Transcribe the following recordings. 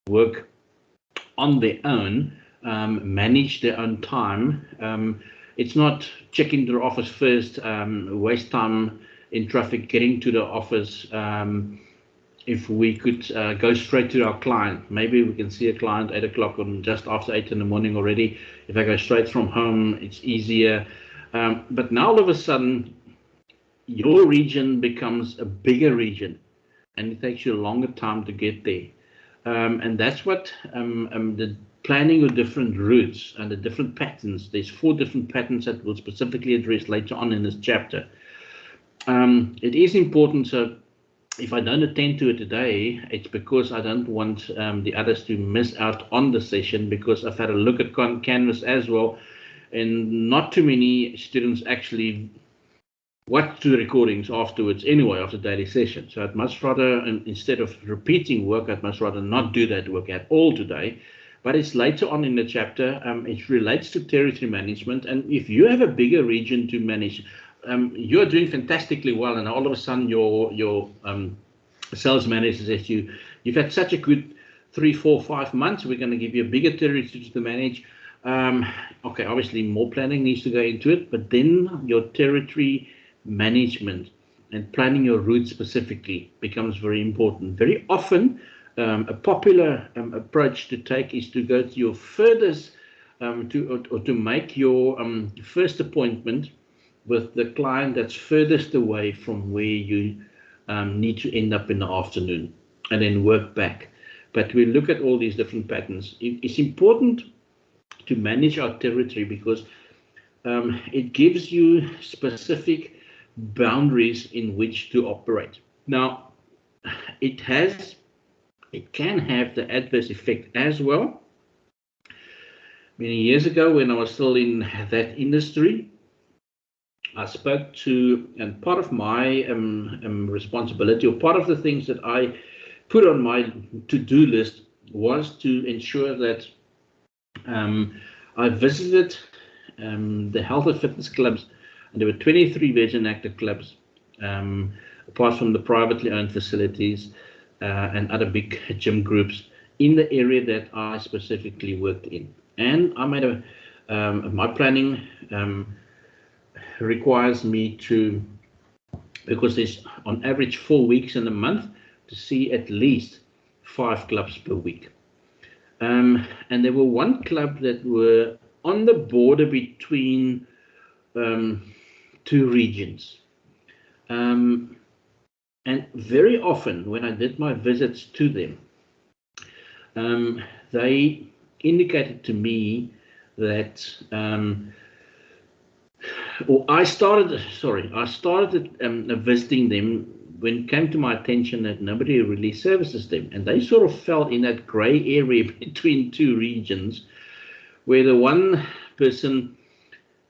work on their own, manage their own time. It's not checking to the office first, waste time in traffic, getting to the office. If we could go straight to our client, maybe we can see a client 8 o'clock or just after 8 in the morning already. If I go straight from home, it's easier. But now all of a sudden, your region becomes a bigger region, and it takes you a longer time to get there. And that's what the planning of different routes and the different patterns. There's 4 different patterns that we'll specifically address later on in this chapter. It is important. So if I don't attend to it today, it's because I don't want the others to miss out on the session, because I've had a look at Canvas as well, and not too many students actually watch the recordings afterwards anyway, after daily session. So I'd much rather, instead of repeating work, I'd much rather not do that work at all today. But it's later on in the chapter. It relates to territory management, and if you have a bigger region to manage, you're doing fantastically well, and all of a sudden your sales manager says you've had such a good 3, 4, 5 months, we're going to give you a bigger territory to manage. Okay, obviously more planning needs to go into it, but then your territory management and planning your route specifically becomes very important. Very often, a popular approach to take is to go to your furthest, to make your first appointment with the client that's furthest away from where you need to end up in the afternoon, and then work back. But we look at all these different patterns. It's important to manage our territory because it gives you specific boundaries in which to operate. Now, it can have the adverse effect as well. Many years ago, when I was still in that industry, I spoke to, and part of my responsibility, or part of the things that I put on my to-do list, was to ensure that I visited the health and fitness clubs, and there were 23 Virgin Active clubs, apart from the privately owned facilities and other big gym groups in the area that I specifically worked in. And I made my planning requires me to, because there's on average 4 weeks in a month, to see at least 5 clubs per week. And there were 1 club that were on the border between 2 regions. And very often when I did my visits to them, they indicated to me that I started visiting them when it came to my attention that nobody really services them, and they sort of fell in that gray area between 2 regions, where the one person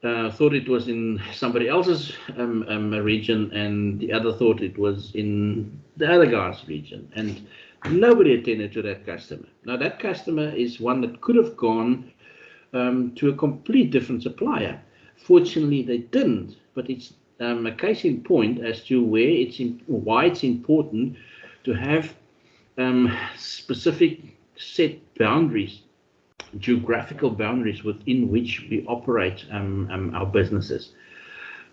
thought it was in somebody else's region, and the other thought it was in the other guy's region, and nobody attended to that customer. Now, that customer is one that could have gone to a complete different supplier. Fortunately, they didn't, but it's a case in point as to why it's important to have specific set boundaries, geographical boundaries within which we operate our businesses.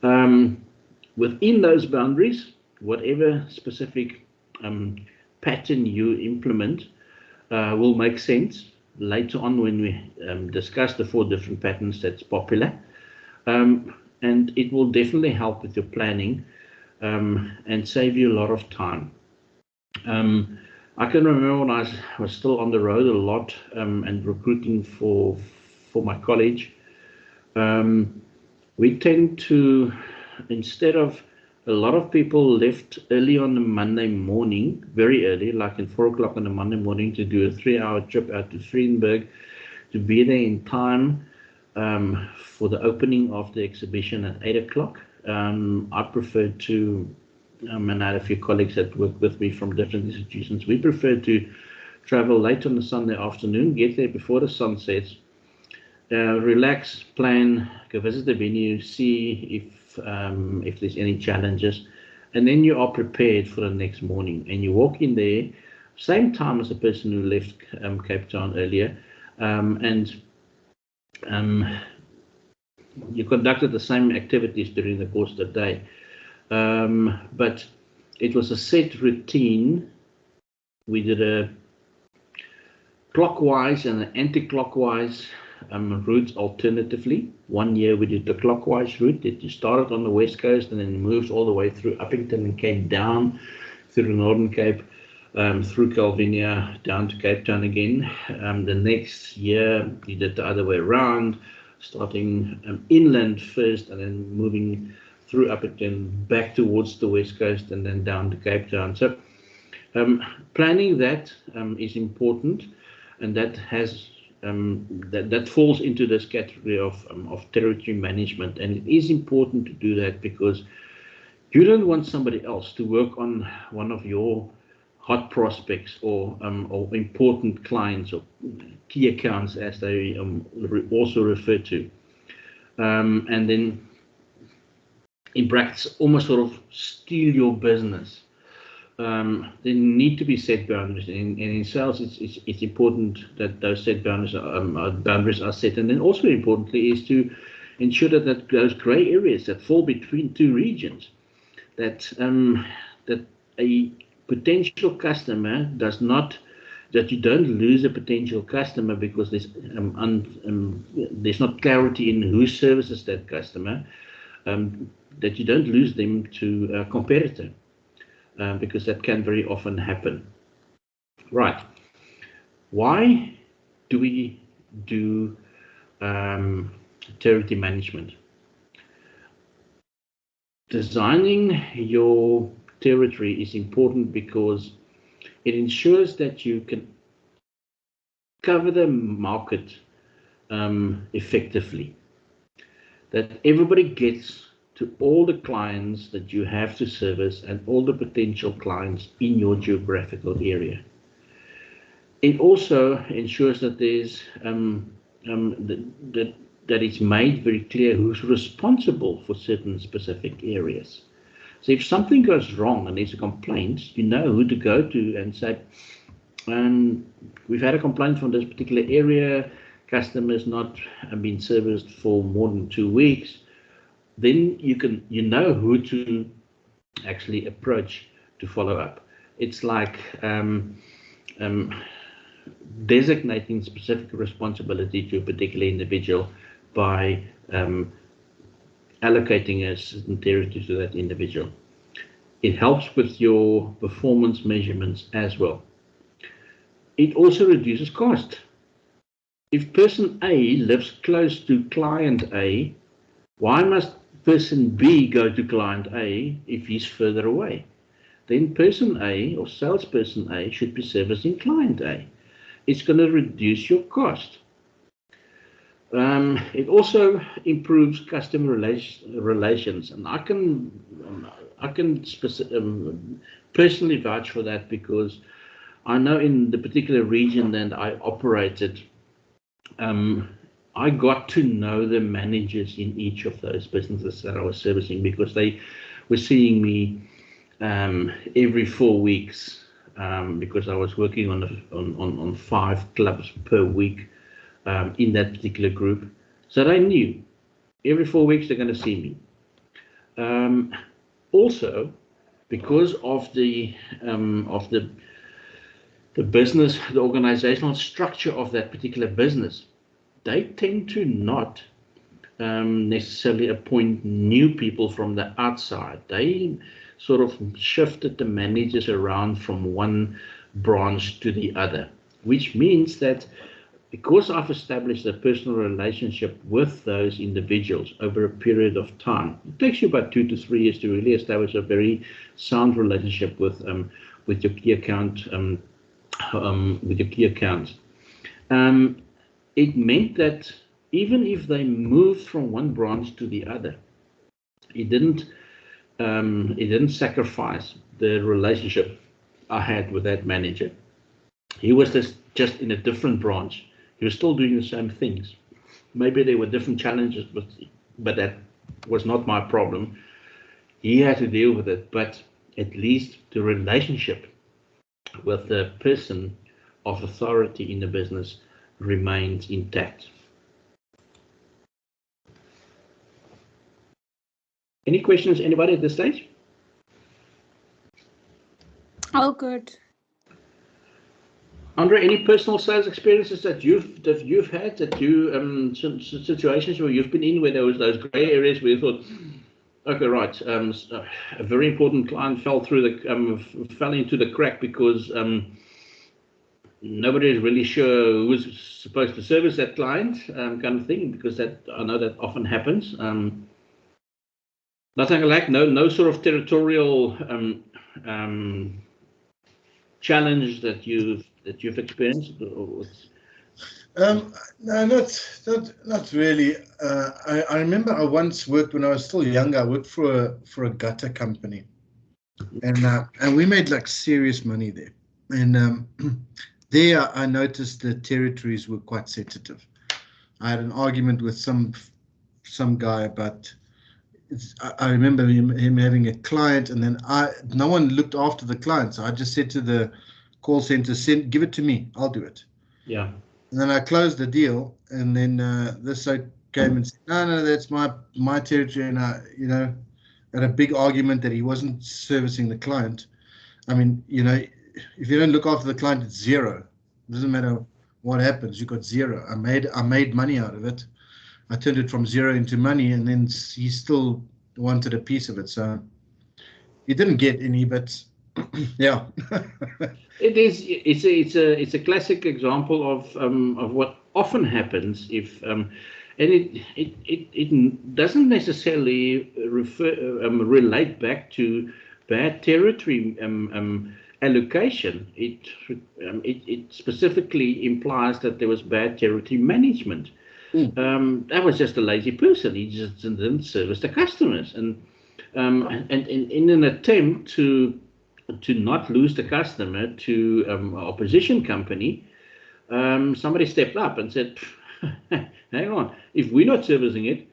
Within those boundaries, whatever specific pattern you implement will make sense later on when we discuss the 4 different patterns that's popular. And it will definitely help with your planning and save you a lot of time. I can remember when I was still on the road a lot and recruiting for my college, we tend to, instead of, a lot of people left early on a Monday morning, very early, like at 4 o'clock on a Monday morning, to do a 3-hour trip out to Vrienberg, to be there in time for the opening of the exhibition at 8 o'clock. I preferred to, and I had a few colleagues that worked with me from different institutions, we preferred to travel late on the Sunday afternoon, get there before the sun sets, relax, plan, go visit the venue, see if there's any challenges, and then you are prepared for the next morning. And you walk in there same time as the person who left Cape Town earlier, and you conducted the same activities during the course of the day, but it was a set routine. We did a clockwise and an anti-clockwise route alternatively. 1 year we did the clockwise route that you started on the west coast and then moved all the way through Uppington and came down through the Northern Cape, through Calvinia, down to Cape Town again. The next year we did the other way around, starting inland first and then moving through Uppington back towards the west coast and then down to Cape Town. So planning that is important, and that has that falls into this category of territory management. And it is important to do that because you don't want somebody else to work on one of your hot prospects or important clients or key accounts, as they also refer to, and then in brackets almost sort of steal your business. There need to be set boundaries, and in sales it's important that those set boundaries are set. And then also importantly is to ensure that those gray areas that fall between two regions, that a potential customer that you don't lose a potential customer because there's not clarity in who services that customer, that you don't lose them to a competitor. Because that can very often happen. Right. Why do we do territory management? Designing your territory is important because it ensures that you can cover the market effectively, that everybody gets to all the clients that you have to service and all the potential clients in your geographical area. It also ensures that there's that it's made very clear who's responsible for certain specific areas. So if something goes wrong and there's a complaint, you know who to go to and say, we've had a complaint from this particular area, customers not been serviced for more than 2 weeks. Then you know who to actually approach to follow up. It's like designating specific responsibility to a particular individual by allocating a certain territory to that individual. It helps with your performance measurements as well. It also reduces cost. If person A lives close to client A, why must person B go to client A if he's further away? Then person A or salesperson A should be servicing client A. It's going to reduce your cost. It also improves customer relations, and I can personally vouch for that because I know in the particular region that I operated, I got to know the managers in each of those businesses that I was servicing because they were seeing me every 4 weeks because I was working on 5 clubs per week in that particular group. So they knew every 4 weeks they're going to see me. Also, because of the business, the organizational structure of that particular business, they tend to not necessarily appoint new people from the outside. They sort of shifted the managers around from one branch to the other, which means that because I've established a personal relationship with those individuals over a period of time, it takes you about 2 to 3 years to really establish a very sound relationship with your key account, it meant that even if they moved from one branch to the other, it didn't sacrifice the relationship I had with that manager. He was just in a different branch. He was still doing the same things. Maybe there were different challenges, but that was not my problem. He had to deal with it, but at least the relationship with the person of authority in the business remains intact. Any questions, anybody at this stage? All good. Andre, any personal sales experiences that you've had, that you situations where you've been in where there was those grey areas where you thought, okay, right, a very important client fell into the crack because nobody is really sure who was supposed to service that client, kind of thing, because I know that often happens. Nothing like no sort of territorial challenge that you've experienced. No, not really. I remember I once worked when I was still younger. I worked for a gutter company, and we made like serious money there. And there I noticed the territories were quite sensitive. I had an argument with some guy about. I remember him having a client, and then no one looked after the client, so I just said to the call center, give it to me, I'll do it. Yeah. And then I closed the deal, and then this side came and said, no, that's my territory, and I, had a big argument that he wasn't servicing the client. I mean, if you don't look after the client, it's zero. It doesn't matter what happens, you got zero. I made money out of it. I turned it from zero into money, and then he still wanted a piece of it. So he didn't get any, but yeah. It's a classic example of what often happens if and it doesn't necessarily relate back to bad territory allocation. It specifically implies that there was bad territory management. That was just a lazy person. He just didn't service the customers, and in an attempt to not lose the customer to an opposition company, somebody stepped up and said, "Hang on, if we're not servicing it,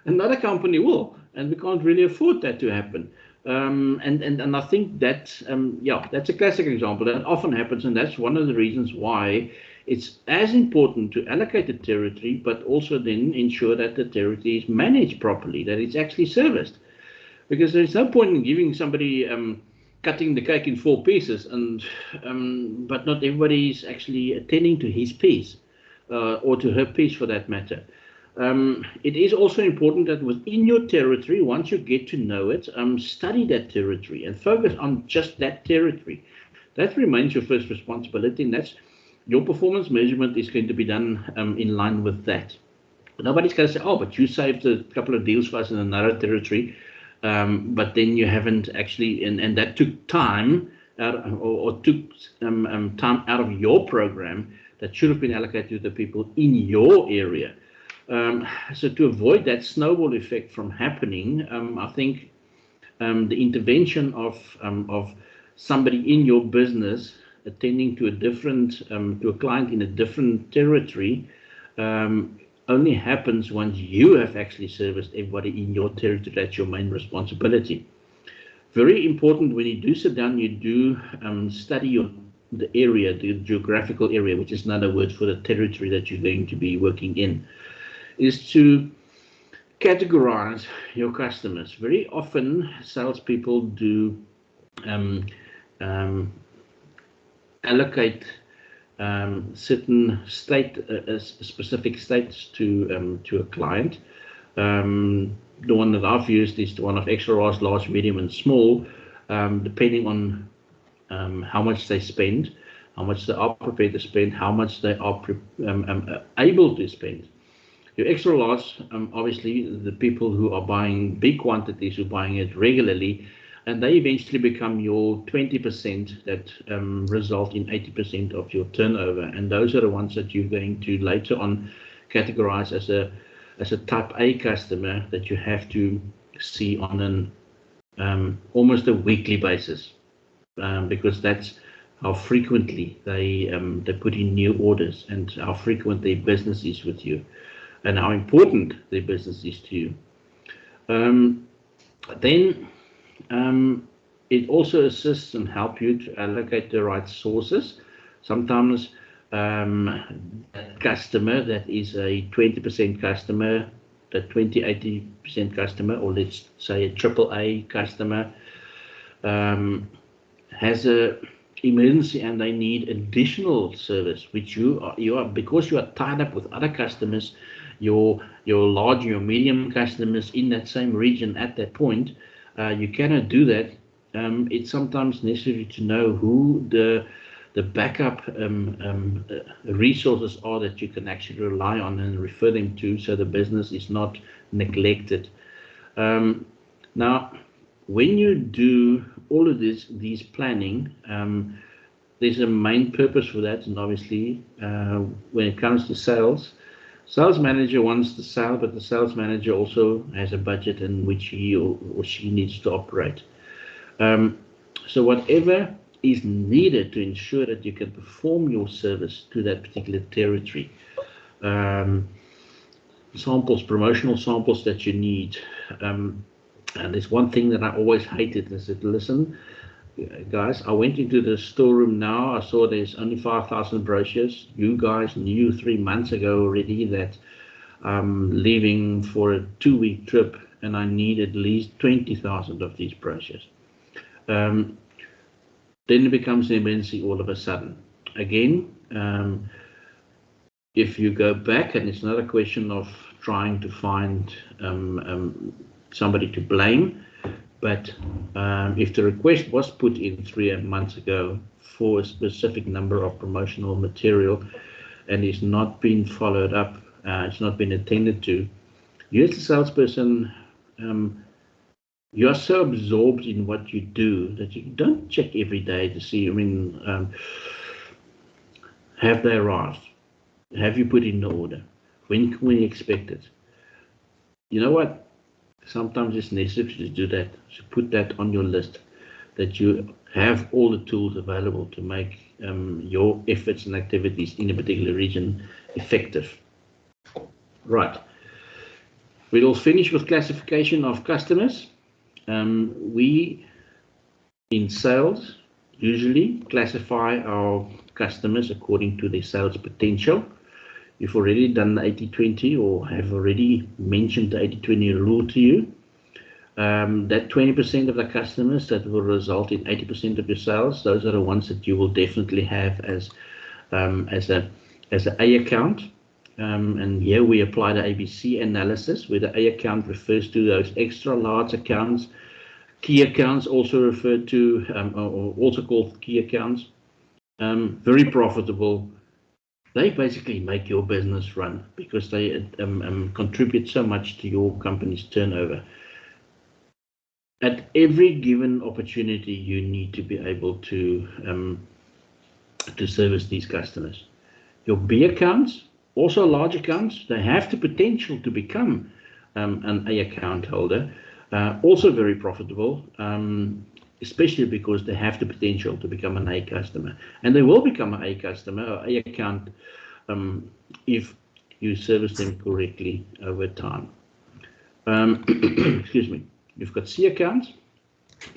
another company will, and we can't really afford that to happen." And I think that's a classic example that often happens, and that's one of the reasons why it's as important to allocate the territory, but also then ensure that the territory is managed properly, that it's actually serviced. Because there's no point in giving somebody cutting the cake in 4 pieces, but not everybody is actually attending to his piece or to her piece for that matter. It is also important that within your territory, once you get to know it, study that territory and focus on just that territory. That remains your first responsibility, and that's your performance measurement is going to be done in line with that. Nobody's going to say, "Oh, but you saved a couple of deals for us in another territory." But then you haven't actually, and that took time took time out of your program that should have been allocated to the people in your area. So to avoid that snowball effect from happening, I think the intervention of somebody in your business attending to to a client in a different territory only happens once you have actually serviced everybody in your territory. That's your main responsibility. Very important when you do sit down, you do study the area, the geographical area, which is another word for the territory that you're going to be working in, is to categorize your customers. Very often, salespeople do allocate certain specific states to a client. The one that I've used is the one of extra large, medium, and small, depending on how much they spend, how much they are prepared to spend, how much they are able to spend. Your extra large, obviously, the people who are buying big quantities, who are buying it regularly, and they eventually become your 20% that result in 80% of your turnover. And those are the ones that you're going to later on categorize as a type A customer that you have to see on an almost a weekly basis, because that's how frequently they put in new orders and how frequent their business is with you and how important their business is to you. Then it also assists and help you to allocate the right sources. Sometimes that customer that is a 20% customer, the 80% customer, or let's say a AAA customer, has a emergency and they need additional service, which you are because you are tied up with other customers, your large, your medium customers in that same region at that point, you cannot do that. It's sometimes necessary to know who the backup resources are that you can actually rely on and refer them to, so the business is not neglected. Now, when you do all of these planning, there's a main purpose for that, and obviously when it comes to sales manager wants to sell, but the sales manager also has a budget in which he or she needs to operate. So whatever is needed to ensure that you can perform your service to that particular territory, samples, promotional samples that you need. And there's one thing that I always hated. I said, listen, guys, I went into the storeroom now. I saw there's only 5,000 brochures. You guys knew 3 months ago already that I'm leaving for a 2-week trip and I need at least 20,000 of these brochures. Then it becomes an emergency all of a sudden. Again, if you go back, and it's not a question of trying to find somebody to blame, but if the request was put in 3 months ago for a specific number of promotional material and is not being followed up, it's not been attended to, you as a salesperson, you are so absorbed in what you do that you don't check every day to see, have they arrived? Have you put in the order? When can we expect it? You know what? Sometimes it's necessary to do that, to put that on your list, that you have all the tools available to make your efforts and activities in a particular region effective. Right. We'll finish with classification of customers. We, in sales, usually classify our customers according to their sales potential. You've already done the 80-20 or have already mentioned the 80-20 rule to you. That 20% of the customers that will result in 80% of your sales, those are the ones that you will definitely have as an A account. And here we apply the ABC analysis, where the A account refers to those extra large accounts. Key accounts also referred to, or also called key accounts. Very profitable. They basically make your business run because they contribute so much to your company's turnover. At every given opportunity, you need to be able to service these customers. Your B accounts, also large accounts, they have the potential to become an A account holder. Also very profitable, especially because they have the potential to become an A customer. And they will become an A customer or A account if you service them correctly over time. Excuse me. You've got C accounts,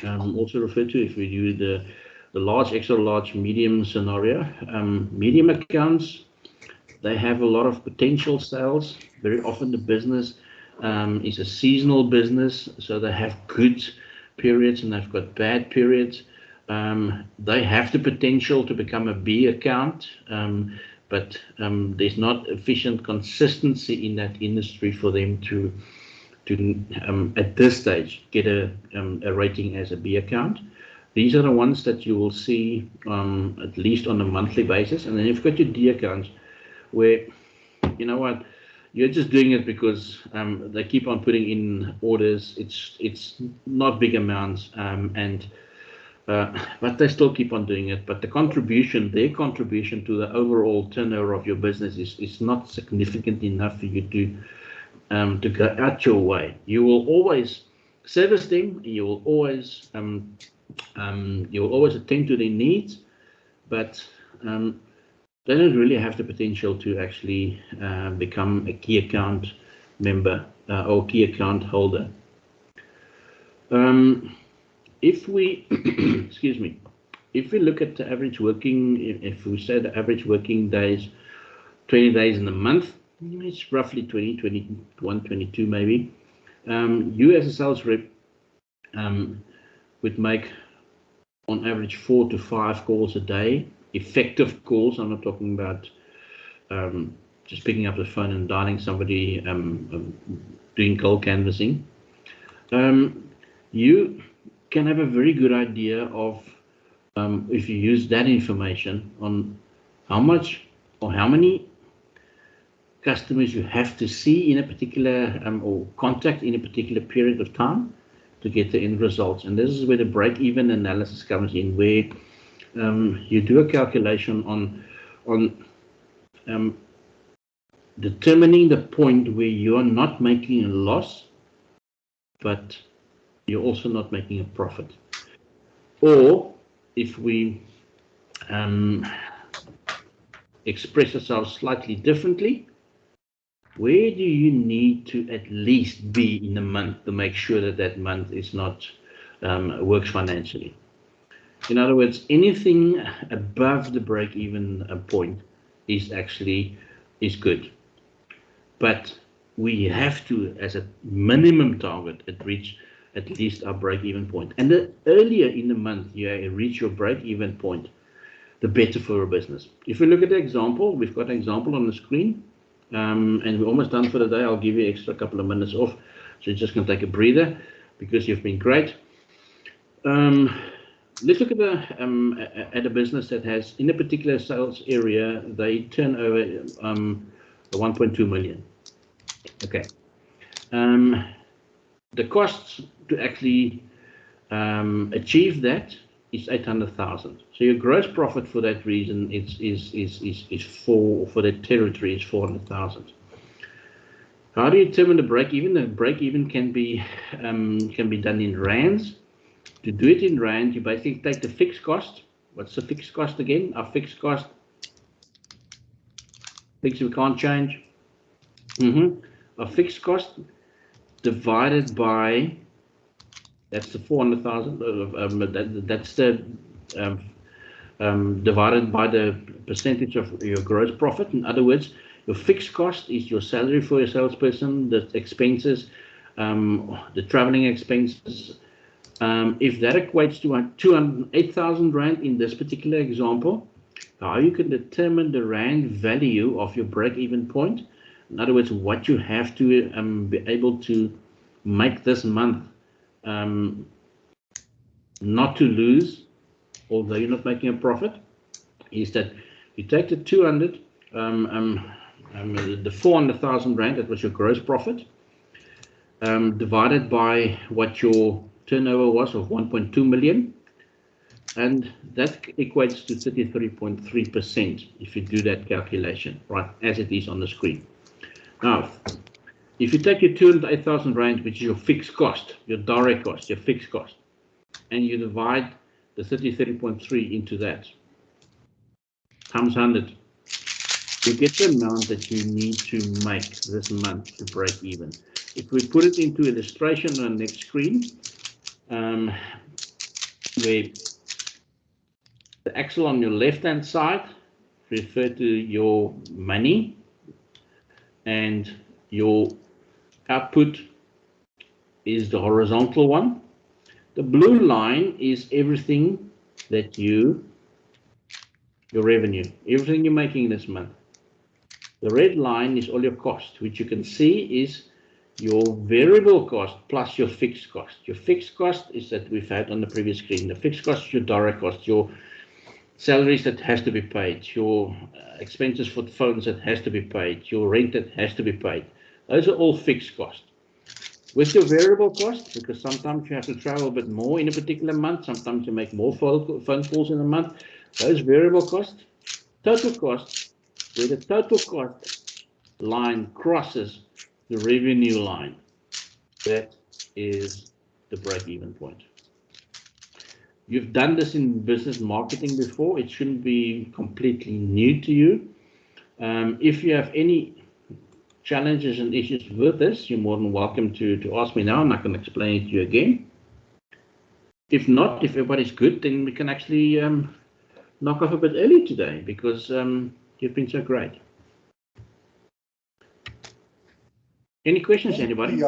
also referred to if we do the large, extra large, medium scenario. Medium accounts, they have a lot of potential sales. Very often the business is a seasonal business, so they have good periods and they've got bad periods. They have the potential to become a B account, but there's not efficient consistency in that industry for them to at this stage get a rating as a B account. These are the ones that you will see at least on a monthly basis. And then you've got your D accounts, where, you know what, you're just doing it because they keep on putting in orders. It's not big amounts, but they still keep on doing it. But their contribution to the overall turnover of your business is not significant enough for you to go out your way. You will always service them. You will always attend to their needs, but they don't really have the potential to actually become a key account member or key account holder. if we, excuse me, if we look at the average working, if we say the average working days, 20 days in a month, it's roughly 20, 21, 22 maybe. You as a sales rep would make on average 4 to 5 calls a day, effective calls. I'm not talking about just picking up the phone and dialing somebody, doing cold canvassing. You can have a very good idea of, if you use that information, on how much or how many customers you have to see in a particular or contact in a particular period of time to get the end results. And this is where the break-even analysis comes in, where you do a calculation on determining the point where you are not making a loss, but you're also not making a profit. Or if we express ourselves slightly differently, where do you need to at least be in a month to make sure that that month is not works financially? In other words, anything above the break-even point is good, but we have to, as a minimum target, reach at least our break-even point. And the earlier in the month you reach your break-even point, the better for your business. If we look at the example, we've got an example on the screen, and we're almost done for the day. I'll give you an extra couple of minutes off, so you're just going to take a breather because you've been great. Let's look at a business that has, in a particular sales area, they turn over 1.2 million. Okay. The costs to actually achieve that is 800,000. So your gross profit for that reason is for that territory is 400,000. How do you determine the break-even? The break-even can be done in rands. To do it in rand, you basically take the fixed cost. What's the fixed cost again? Our fixed cost, things we can't change. Our fixed cost divided by, that's the 400,000. That's the divided by the percentage of your gross profit. In other words, your fixed cost is your salary for your salesperson, the expenses, the traveling expenses. If that equates to 208,000 rand in this particular example, how you can determine the rand value of your break-even point. In other words, what you have to be able to make this month not to lose, although you're not making a profit, is that you take the 200, the 400,000 rand, that was your gross profit, divided by what your turnover was of 1.2 million, and that equates to 33.3% if you do that calculation, right, as it is on the screen. Now, if you take your 208,000 rand, which is your fixed cost, your direct cost, your fixed cost, and you divide the 33.3 into that, times 100, you get the amount that you need to make this month to break even. If we put it into illustration on the next screen, where the axle on your left-hand side refer to your money, and your output is the horizontal one. The blue line is everything that your revenue, everything you're making this month. The red line is all your cost, which you can see is your variable cost plus your fixed cost. Your fixed cost is that we've had on the previous screen. The fixed cost is your direct cost, your salaries that has to be paid, your expenses for the phones that has to be paid, your rent that has to be paid. Those are all fixed costs. With your variable cost, because sometimes you have to travel a bit more in a particular month, sometimes you make more phone calls in a month, those variable costs, total costs, where the total cost line crosses the revenue line, that is the break-even point. You've done this in business marketing before. It shouldn't be completely new to you. If you have any challenges and issues with this, you're more than welcome to ask me now, and I can explain it to you again. If not, if everybody's good, then we can actually knock off a bit early today because you've been so great. Any questions, anybody?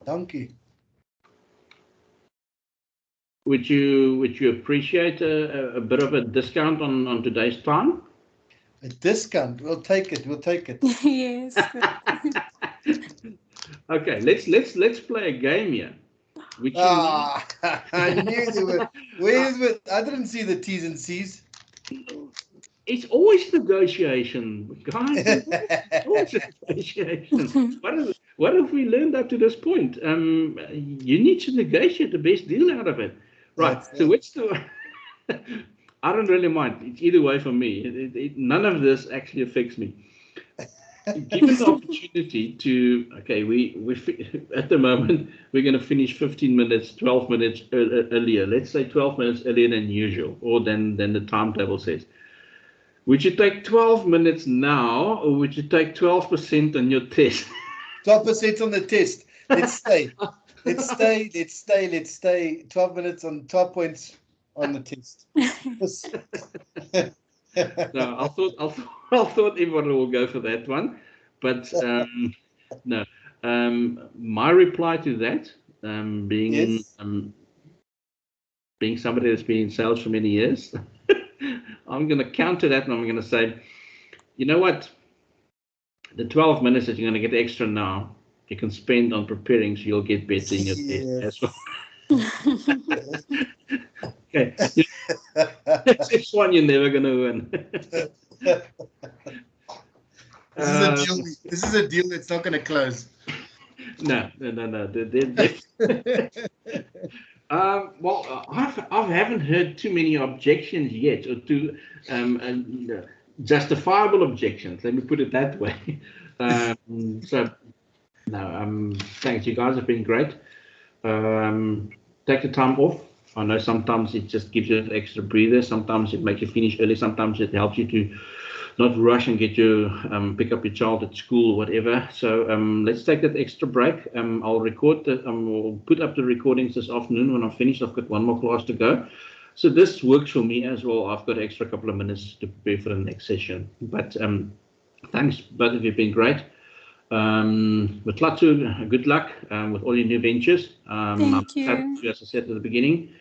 Dankie. Would you appreciate a bit of a discount on today's time? A discount. We'll take it. We'll take it. Yes. Okay, let's play a game here. Which I knew they were. Where's with? I didn't see the T's and C's. It's always negotiation, guys. Always negotiation. What have we learned up to this point? You need to negotiate the best deal out of it. Right. So which the I don't really mind. It's either way for me. None of this actually affects me. Given the opportunity to, okay, we at the moment we're going to finish 15 minutes, 12 minutes earlier. Let's say 12 minutes earlier than usual, or than the timetable says. Would you take 12 minutes now, or would you take 12% on your test? 12% on the test. Let's stay. Let's stay. Let's stay. Let's stay. 12 minutes on 12 points on the test. No, I thought everyone will go for that one, but no. My reply to that, being being somebody that's been in sales for many years, I'm going to counter that and I'm going to say, you know what? The 12 minutes that you're going to get extra now, you can spend on preparing, so you'll get better in your test as well. Okay, that's one you're never going to win. This is a deal that's not going to close. No. Well, I haven't heard too many objections yet, or too justifiable objections. Let me put it that way. So, no. Thanks. You guys have been great. Take the time off. I know sometimes it just gives you an extra breather. Sometimes it makes you finish early. Sometimes it helps you to not rush and get you pick up your child at school or whatever. So let's take that extra break. I'll record that. We'll put up the recordings this afternoon when I'm finished. I've got one more class to go. So this works for me as well. I've got an extra couple of minutes to prepare for the next session. But thanks, both of you have been great. With Latu, good luck with all your new ventures. Thank you. As I said at the beginning.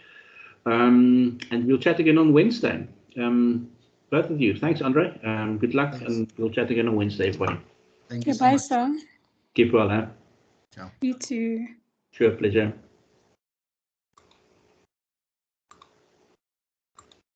And we'll chat again on Wednesday. Both of you. Thanks, Andre. Good luck, and we'll chat again on Wednesday, everybody. Thank you Goodbye, so much. sir. Keep well, huh? Ciao. You too. Sure, pleasure.